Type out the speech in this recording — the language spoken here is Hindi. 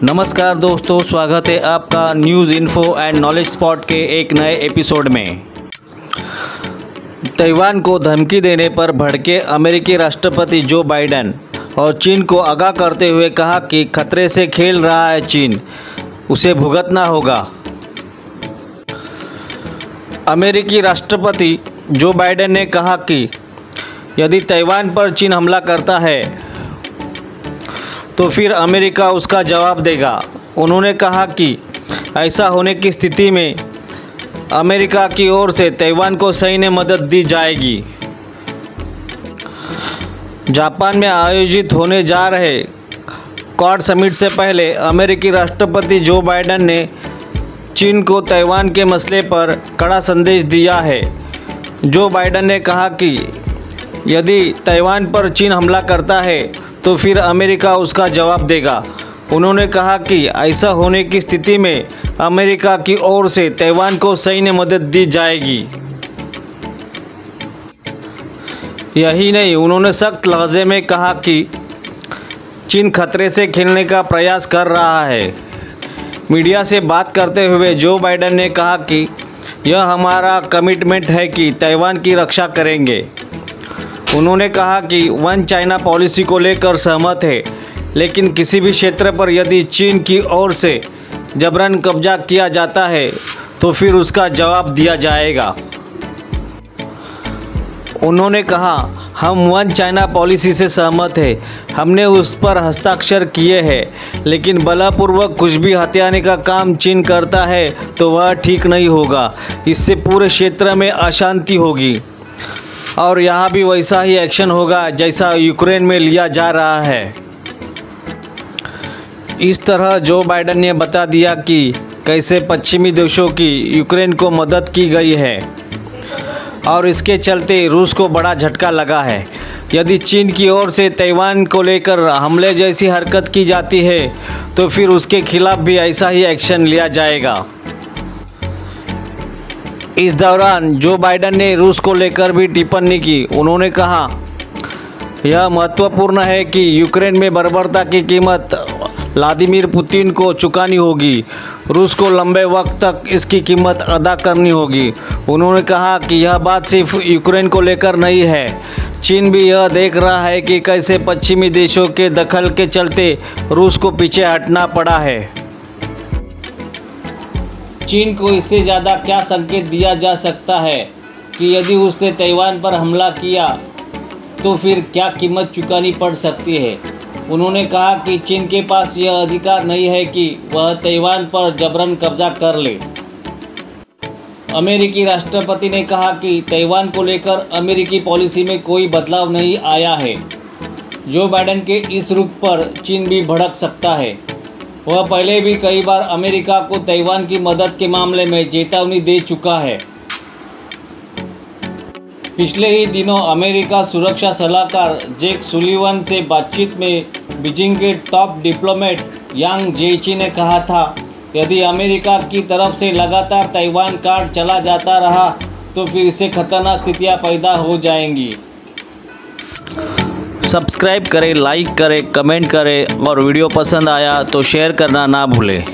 नमस्कार दोस्तों, स्वागत है आपका news info and knowledge spot के एक नए एपिसोड में। ताइवान को धमकी देने पर भड़के अमेरिकी राष्ट्रपति जो बाइडेन और चीन को आगाह करते हुए कहा कि खतरे से खेल रहा है चीन, उसे भुगतना होगा। अमेरिकी राष्ट्रपति जो बाइडेन ने कहा कि यदि ताइवान पर चीन हमला करता है तो फिर अमेरिका उसका जवाब देगा। उन्होंने कहा कि ऐसा होने की स्थिति में अमेरिका की ओर से ताइवान को सैन्य मदद दी जाएगी। जापान में आयोजित होने जा रहे क्वाड समिट से पहले अमेरिकी राष्ट्रपति जो बाइडेन ने चीन को ताइवान के मसले पर कड़ा संदेश दिया है। जो बाइडेन ने कहा कि यदि ताइवान पर चीन हमला करता है तो फिर अमेरिका उसका जवाब देगा। उन्होंने कहा कि ऐसा होने की स्थिति में अमेरिका की ओर से ताइवान को सैन्य मदद दी जाएगी। यही नहीं, उन्होंने सख्त लहजे में कहा कि चीन खतरे से खेलने का प्रयास कर रहा है। मीडिया से बात करते हुए जो बाइडेन ने कहा कि यह हमारा कमिटमेंट है कि ताइवान की रक्षा करेंगे। उन्होंने कहा कि वन चाइना पॉलिसी को लेकर सहमत है, लेकिन किसी भी क्षेत्र पर यदि चीन की ओर से जबरन कब्जा किया जाता है तो फिर उसका जवाब दिया जाएगा। उन्होंने कहा, हम वन चाइना पॉलिसी से सहमत है, हमने उस पर हस्ताक्षर किए हैं, लेकिन बलपूर्वक कुछ भी हथियाने का काम चीन करता है तो वह ठीक नहीं होगा। इससे पूरे क्षेत्र में अशांति होगी और यहाँ भी वैसा ही एक्शन होगा जैसा यूक्रेन में लिया जा रहा है। इस तरह जो बाइडेन ने बता दिया कि कैसे पश्चिमी देशों की यूक्रेन को मदद की गई है और इसके चलते रूस को बड़ा झटका लगा है। यदि चीन की ओर से ताइवान को लेकर हमले जैसी हरकत की जाती है तो फिर उसके खिलाफ भी ऐसा ही एक्शन लिया जाएगा। इस दौरान जो बाइडेन ने रूस को लेकर भी टिप्पणी की। उन्होंने कहा, यह महत्वपूर्ण है कि यूक्रेन में बर्बरता की कीमत व्लादिमीर पुतिन को चुकानी होगी। रूस को लंबे वक्त तक इसकी कीमत अदा करनी होगी। उन्होंने कहा कि यह बात सिर्फ यूक्रेन को लेकर नहीं है, चीन भी यह देख रहा है कि कैसे पश्चिमी देशों के दखल के चलते रूस को पीछे हटना पड़ा है। चीन को इससे ज़्यादा क्या संकेत दिया जा सकता है कि यदि उसने ताइवान पर हमला किया तो फिर क्या कीमत चुकानी पड़ सकती है। उन्होंने कहा कि चीन के पास यह अधिकार नहीं है कि वह ताइवान पर जबरन कब्जा कर ले। अमेरिकी राष्ट्रपति ने कहा कि ताइवान को लेकर अमेरिकी पॉलिसी में कोई बदलाव नहीं आया है। जो बाइडेन के इस रुख पर चीन भी भड़क सकता है। वह पहले भी कई बार अमेरिका को ताइवान की मदद के मामले में चेतावनी दे चुका है। पिछले ही दिनों अमेरिका सुरक्षा सलाहकार जेक सुलिवन से बातचीत में बीजिंग के टॉप डिप्लोमेट यांग जेची ने कहा था, यदि अमेरिका की तरफ से लगातार ताइवान कार्ड चला जाता रहा तो फिर इससे खतरनाक स्थितियां पैदा हो जाएंगी। सब्सक्राइब करें, लाइक करें, कमेंट करें और वीडियो पसंद आया तो शेयर करना ना भूलें।